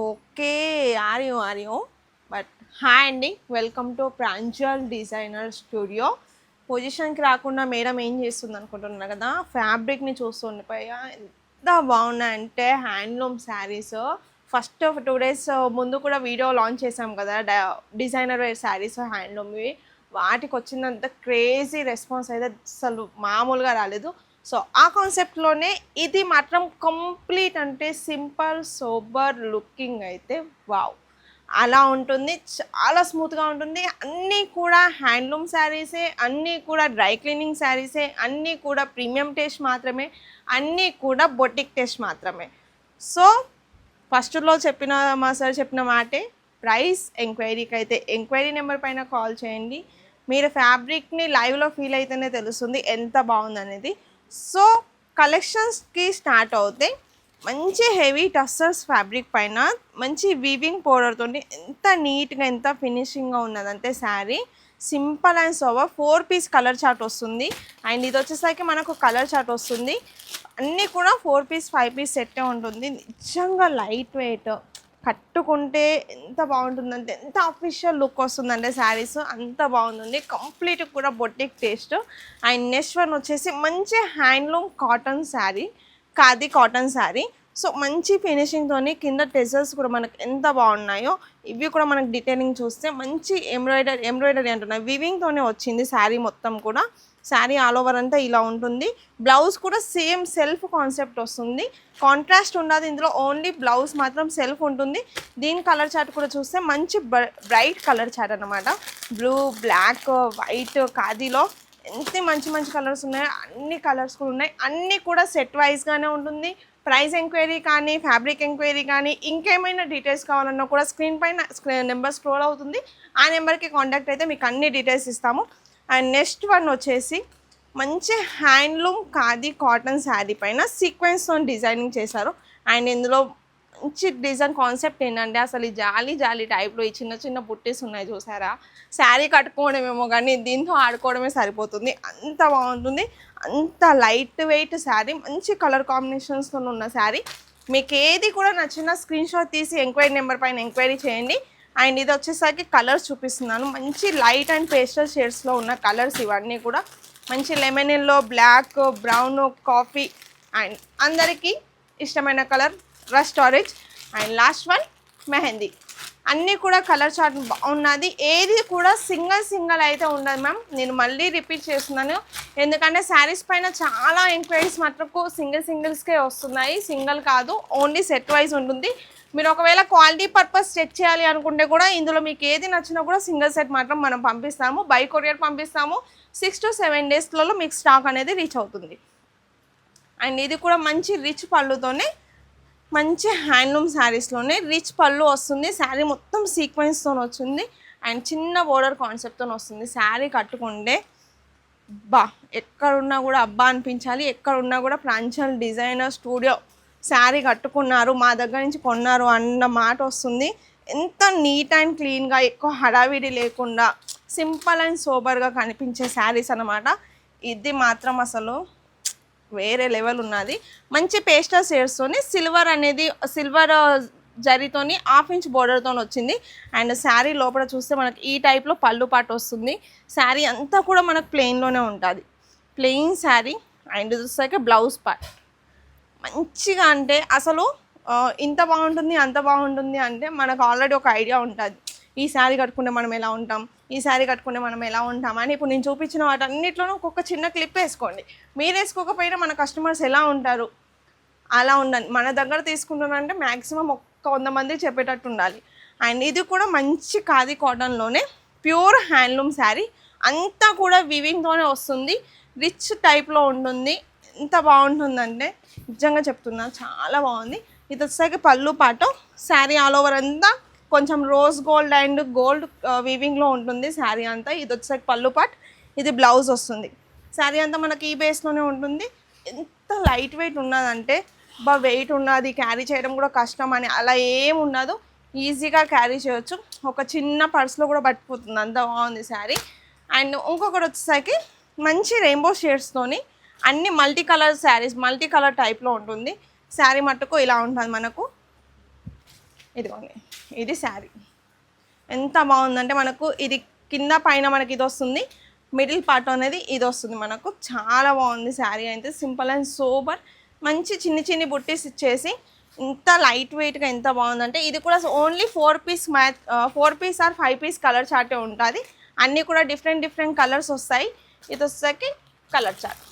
Okay. Are you but hi అండి, welcome to Pranjal designer studio. పొజిషన్కి రాకుండా మేడం ఏం చేస్తుంది అనుకుంటున్నారు కదా, ఫ్యాబ్రిక్ని చూస్తుండిపోయా ఎంత బాగున్నాయంటే హ్యాండ్లూమ్ శారీస్. ఫస్ట్ 2 days ముందు కూడా వీడియో లాంచ్ చేసాం కదా, డిజైనర్ వేర్ శారీస్ హ్యాండ్లూమ్వి. వాటికి వచ్చినంత క్రేజీ రెస్పాన్స్ అయితే అసలు మామూలుగా రాలేదు. సో ఆ కాన్సెప్ట్లోనే ఇది మాత్రం కంప్లీట్ అంటే సింపుల్ సోబర్ లుకింగ్ అయితే వావ్ అలా ఉంటుంది. చాలా స్మూత్గా ఉంటుంది. అన్నీ కూడా హ్యాండ్లూమ్ శారీసే, అన్నీ కూడా డ్రై క్లీనింగ్ శారీసే, అన్నీ కూడా ప్రీమియం టేస్ట్ మాత్రమే, అన్నీ కూడా బొటిక్ టేస్ట్ మాత్రమే. సో ఫస్ట్లో చెప్పిన మా సార్ చెప్పిన మాటే, ప్రైస్ ఎంక్వైరీకి అయితే ఎంక్వైరీ నెంబర్ పైన కాల్ చేయండి. మీరు ఫ్యాబ్రిక్ని లైవ్లో ఫీల్ అయితేనే తెలుస్తుంది ఎంత బాగుందనేది. సో కలెక్షన్స్కి స్టార్ట్ అవుతాయి. మంచి హెవీ టస్సర్స్ ఫ్యాబ్రిక్ పైన మంచి వీవింగ్ పౌడర్తో ఎంత నీట్గా ఎంత ఫినిషింగ్గా ఉన్నదంటే sari simple and sober 4-piece colour chart వస్తుంది. అండ్ ఇది వచ్చేసరికి మనకు కలర్ చార్ట్ వస్తుంది. అన్నీ కూడా 4-piece 5-piece సెట్టే ఉంటుంది. నిజంగా లైట్ వెయిట్, కట్టుకుంటే ఎంత బాగుంటుందంటే ఎంత అఫీషియల్ లుక్ వస్తుందంటే శారీస్ అంత బాగుంటుంది. కంప్లీట్ కూడా boutique taste. And next one వచ్చేసి మంచి handloom cotton sari, khadi cotton sari. So మంచి ఫినిషింగ్తోని కింద టెజల్స్ కూడా మనకు ఎంత బాగున్నాయో, ఇవి కూడా మనకు డీటెయిలింగ్ చూస్తే మంచి ఎంబ్రాయిడరీ అంటున్నాయి, వివింగ్తోనే వచ్చింది శారీ మొత్తం కూడా. శారీ ఆల్ ఓవర్ అంతా ఇలా ఉంటుంది. బ్లౌజ్ కూడా సేమ్ సెల్ఫ్ కాన్సెప్ట్ వస్తుంది. కాంట్రాస్ట్ ఉండదు ఇందులో, ఓన్లీ బ్లౌజ్ మాత్రం సెల్ఫ్ ఉంటుంది. దీని కలర్ చార్ట్ కూడా చూస్తే మంచి బ్రైట్ కలర్ చార్ట్ అనమాట. బ్లూ, బ్లాక్, వైట్, ఖాదీలో ఎంత మంచి మంచి కలర్స్ ఉన్నాయో అన్ని కలర్స్ కూడా ఉన్నాయి. అన్నీ కూడా సెట్ వైజ్గానే ఉంటుంది. ప్రైస్ ఎంక్వైరీ కానీ, ఫ్యాబ్రిక్ ఎంక్వైరీ కానీ, ఇంకేమైనా డీటెయిల్స్ కావాలన్నా కూడా స్క్రీన్ పైన నెంబర్ స్క్రోల్ అవుతుంది. ఆ నెంబర్కి కాంటాక్ట్ అయితే మీకు అన్ని డీటెయిల్స్ ఇస్తాము. అండ్ నెక్స్ట్ వన్ వచ్చేసి మంచి హ్యాండ్లూమ్ ఖాదీ కాటన్ శారీ పైన సీక్వెన్స్తో డిజైనింగ్ చేశారు. అండ్ ఇందులో మంచి డిజైన్ కాన్సెప్ట్ ఏంటంటే అసలు ఈ జాలీ జాలీ టైప్లో ఈ చిన్న చిన్న బుట్టీస్ ఉన్నాయి చూసారా, శారీ కట్టుకోవడమేమో కానీ దీంతో ఆడుకోవడమే సరిపోతుంది, అంత బాగుంటుంది. అంత లైట్ వెయిట్ శారీ, మంచి కలర్ కాంబినేషన్స్తో ఉన్న శారీ. మీకు ఏది కూడా నచ్చిన స్క్రీన్ షాట్ తీసి ఎంక్వైరీ నెంబర్ పైన ఎంక్వైరీ చేయండి. అండ్ ఇది వచ్చేసరికి కలర్స్ చూపిస్తున్నాను. మంచి లైట్ అండ్ పేస్టల్ షేడ్స్లో ఉన్న కలర్స్ ఇవన్నీ కూడా. మంచి lemon yellow, black, brown, coffee and అందరికీ ఇష్టమైన colour rust orange. And last one mehndi. అన్నీ కూడా కలర్ చార్ట్ బాగున్నది. ఏది కూడా సింగిల్ అయితే ఉండదు మ్యామ్. నేను మళ్ళీ రిపీట్ చేస్తున్నాను, ఎందుకంటే శారీస్ పైన చాలా ఎంక్వైరీస్ మటుకు సింగిల్స్కే వస్తున్నాయి. సింగిల్ కాదు, ఓన్లీ సెట్ వైజ్ ఉంటుంది. మీరు ఒకవేళ క్వాలిటీ పర్పస్ చెక్ చేయాలి అనుకుంటే కూడా ఇందులో మీకు ఏది నచ్చినా కూడా సింగిల్ సెట్ మాత్రం మనం పంపిస్తాము. బై కొరియర్ పంపిస్తాము. 6 to 7 daysలో మీకు స్టాక్ అనేది రీచ్ అవుతుంది. అండ్ ఇది కూడా మంచి రిచ్ పళ్ళుతోనే, మంచి హ్యాండ్లూమ్ శారీస్లోనే రిచ్ పళ్ళు వస్తుంది. శారీ మొత్తం సీక్వెన్స్తో వచ్చింది. అండ్ చిన్న బోర్డర్ కాన్సెప్ట్తో వస్తుంది. శారీ కట్టుకుంటే ఎక్కడున్నా కూడా అబ్బా అనిపించాలి. ఎక్కడున్నా కూడా ప్రాంజల్ డిజైనర్ స్టూడియో శారీ కట్టుకున్నారు, మా దగ్గర నుంచి కొన్నారు అన్న మాట వస్తుంది. ఎంత నీట్ అండ్ క్లీన్గా, ఎక్కువ హడావిడి లేకుండా సింపుల్ అండ్ సోబర్గా కనిపించే శారీస్ అన్నమాట. ఇది మాత్రం అసలు వేరే లెవెల్ ఉన్నది. మంచి పేస్టల్ షేడ్స్తోని సిల్వర్ జరీతోని 1/2 inch బోర్డర్తో వచ్చింది. అండ్ శారీ లోపల చూస్తే మనకి ఈ టైప్లో పళ్ళు పాటు వస్తుంది. శారీ అంతా కూడా మనకు ప్లెయిన్లోనే ఉంటుంది, ప్లెయిన్ శారీ. అండ్ చూసాక బ్లౌజ్ పార్ట్ మంచిగా, అంటే అసలు ఇంత బాగుంటుంది అంత బాగుంటుంది అంటే మనకు ఆల్రెడీ ఒక ఐడియా ఉంటుంది. ఈ శారీ కట్టుకుంటే మనం ఎలా ఉంటాం, ఈ శారీ కట్టుకుంటే మనం ఎలా ఉంటాం అని. ఇప్పుడు నేను చూపించిన వాటన్నిటిలోనూ ఒక్కొక్క చిన్న క్లిప్ వేసుకోండి. మీరు వేసుకోకపోయినా మన కస్టమర్స్ ఎలా ఉంటారు అలా ఉండండి. మన దగ్గర తీసుకుంటున్నారంటే మ్యాక్సిమం 100 మంది చెప్పేటట్టు ఉండాలి. అండ్ ఇది కూడా మంచి ఖాదీ కాటన్లోనే ప్యూర్ హ్యాండ్లూమ్ శారీ. అంతా కూడా వివింగ్తోనే వస్తుంది, రిచ్ టైప్లో ఉంటుంది. ఎంత బాగుంటుందంటే నిజంగా చెప్తున్నా, చాలా బాగుంది. ఇది వచ్చేసరికి పళ్ళు పాటు. శారీ ఆల్ ఓవర్ అంతా కొంచెం రోజ్ గోల్డ్ అండ్ గోల్డ్ వీవింగ్లో ఉంటుంది శారీ అంతా. ఇది వచ్చేసరికి పళ్ళు పాట్, ఇది బ్లౌజ్ వస్తుంది. శారీ అంతా మనకి ఈ బేస్లోనే ఉంటుంది. ఎంత లైట్ వెయిట్ ఉన్నదంటే వెయిట్ ఉన్నది, క్యారీ చేయడం కూడా కష్టం అని అలా ఏం ఉండదు, ఈజీగా క్యారీ చేయొచ్చు. ఒక చిన్న పర్స్లో కూడా పట్టిపోతుంది, అంత బాగుంది శారీ. అండ్ ఇంకొకటి వచ్చేసరికి మంచి రెయిన్బో షేడ్స్తోని అన్ని multi colour saris, multi colour టైప్లో ఉంటుంది. శారీ మట్టుకు ఇలా ఉంటుంది మనకు. ఇదిగోండి, ఇది శారీ ఎంత బాగుందంటే మనకు ఇది కింద పైన మనకి ఇది వస్తుంది, మిడిల్ పార్ట్ అనేది ఇది వస్తుంది మనకు. చాలా బాగుంది శారీ అయితే, సింపుల్ అండ్ సూపర్. మంచి చిన్ని చిన్ని బుట్టీస్ ఇచ్చేసి ఇంత లైట్ వెయిట్గా ఎంత బాగుందంటే, ఇది కూడా only 4 piece or 5 piece colour చార్టే ఉంటుంది. అన్నీ కూడా డిఫరెంట్ కలర్స్ వస్తాయి. ఇది వచ్చేసరికి colour chart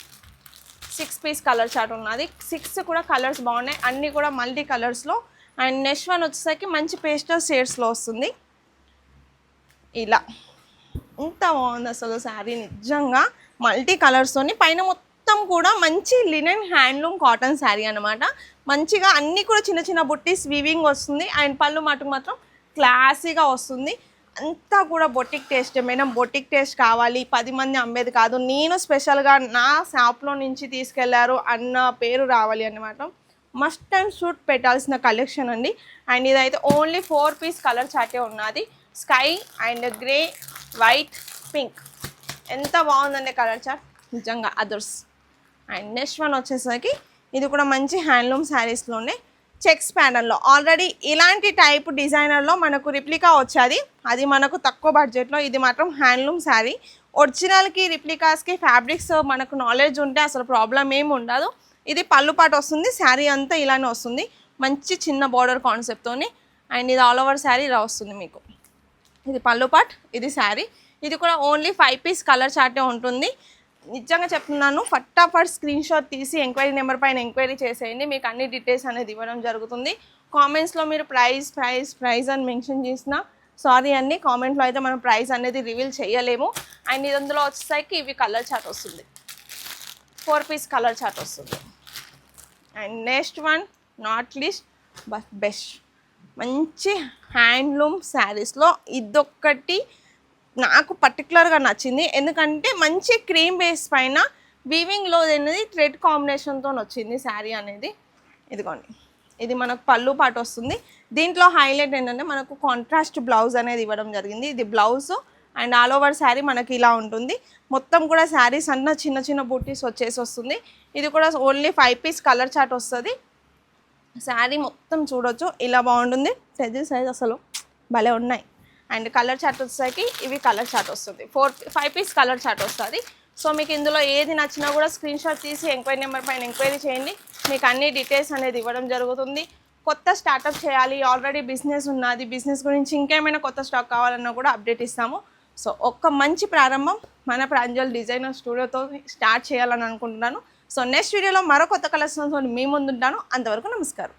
6 piece colour chart ఉన్నది. 6 కూడా కలర్స్ బాగున్నాయి, అన్నీ కూడా మల్టీ కలర్స్లో. అండ్ నెక్స్ట్ వన్ వచ్చేసరికి మంచి పేస్టల్ షేడ్స్లో వస్తుంది. ఇలా ఎంత బాగుంది అసలు శారీ, నిజంగా మల్టీ కలర్స్తోని. పైన మొత్తం కూడా మంచి లినెన్ హ్యాండ్లూమ్ కాటన్ శారీ అనమాట. మంచిగా అన్నీ కూడా చిన్న చిన్న బుట్టీస్ వీవింగ్ వస్తుంది. అండ్ పళ్ళు మటుకు మాత్రం క్లాసీగా వస్తుంది. అంతా కూడా boutique taste. Madam boutique taste కావాలి, 10 మంది అమ్మేది కాదు, నేను స్పెషల్గా నా షాప్లో నుంచి తీసుకెళ్లారు అన్న పేరు రావాలి అన్నమాట. మస్ట్ అండ్ షూట్ పెట్టాల్సిన కలెక్షన్ అండి. అండ్ ఇదైతే ఓన్లీ 4 పీస్ కలర్ చార్టే ఉన్నది. Sky and grey, white, pink ఎంత బాగుందండి కలర్ చార్ట్, నిజంగా అదర్స్. అండ్ నెక్స్ట్ వన్ వచ్చేసరికి ఇది కూడా మంచి హ్యాండ్లూమ్ శారీస్లోనే చెక్స్ ప్యాటర్న్లో. ఆల్రెడీ ఇలాంటి టైప్ డిజైనర్లో మనకు రిప్లికా వచ్చేది, అది మనకు తక్కువ బడ్జెట్లో. ఇది మాత్రం హ్యాండ్లూమ్ శారీ. ఒరిజినల్కి రిప్లికాస్కి ఫ్యాబ్రిక్స్ మనకు నాలెడ్జ్ ఉంటే అసలు ప్రాబ్లం ఏమి ఉండదు. ఇది పళ్ళు పాటు వస్తుంది, శారీ అంతా ఇలానే వస్తుంది, మంచి చిన్న బార్డర్ కాన్సెప్ట్తోని. అండ్ ఇది ఆల్ ఓవర్ శారీ ఇలా వస్తుంది మీకు. ఇది పళ్ళు పాట్, ఇది శారీ. ఇది కూడా ఓన్లీ 5 పీస్ కలర్ చార్టే ఉంటుంది. నిజంగా చెప్తున్నాను, ఫటాఫట్ స్క్రీన్ షాట్ తీసి ఎంక్వైరీ నెంబర్ పైన ఎంక్వైరీ చేసేయండి, మీకు అన్ని డీటెయిల్స్ అనేది ఇవ్వడం జరుగుతుంది. కామెంట్స్లో మీరు ప్రైస్ అని మెన్షన్ చేసిన సారీ అండి, కామెంట్లో అయితే మనం ప్రైస్ అనేది రివీల్ చేయలేము. అండ్ ఇది అందులో వచ్చేసరికి ఇవి కలర్ చార్ట్ వస్తుంది, 4 పీస్ కలర్ చార్ట్ వస్తుంది. And next one not least but best, మంచి హ్యాండ్లూమ్ శారీస్లో ఇదొక్కటి నాకు పర్టికులర్గా నచ్చింది. ఎందుకంటే మంచి క్రీమ్ బేస్ పైన వీవింగ్లో అనేది థ్రెడ్ కాంబినేషన్తో వచ్చింది శారీ అనేది. ఇదిగోండి, ఇది మనకు పళ్ళు పాటు వస్తుంది. దీంట్లో హైలైట్ ఏంటంటే మనకు కాంట్రాస్ట్ బ్లౌజ్ అనేది ఇవ్వడం జరిగింది. ఇది blouse and all over sari మనకి ఇలా ఉంటుంది. మొత్తం కూడా శారీస్ అన్న చిన్న చిన్న బూటీస్ వచ్చేసి వస్తుంది. ఇది కూడా ఓన్లీ 5 పీస్ కలర్ చార్ట్ వస్తుంది. శారీ మొత్తం చూడొచ్చు, ఇలా బాగుంటుంది. సైజ్ అసలు భలే ఉన్నాయి. అండ్ కలర్ చార్ట్ వచ్చేసరికి ఇవి కలర్ చార్ట్ వస్తుంది, 5 పీస్ కలర్ చార్ట్ వస్తుంది. సో మీకు ఇందులో ఏది నచ్చినా కూడా స్క్రీన్ షాట్ తీసి ఎంక్వైరీ నెంబర్ పైన ఎంక్వైరీ చేయండి, మీకు అన్ని డీటెయిల్స్ అనేది ఇవ్వడం జరుగుతుంది. కొత్త స్టార్టప్ చేయాలి, ఆల్రెడీ బిజినెస్ ఉన్నది, బిజినెస్ గురించి ఇంకేమైనా కొత్త స్టాక్ కావాలన్నా కూడా అప్డేట్ ఇస్తాము. సో ఒక్క మంచి ప్రారంభం మన ప్రాంజల్ డిజైనర్ స్టూడియోతో స్టార్ట్ చేయాలని అనుకుంటున్నాను. సో నెక్స్ట్ వీడియోలో మరో కొత్త కలెక్షన్స్తో మీ ముందుంటాను. అంతవరకు నమస్కారం.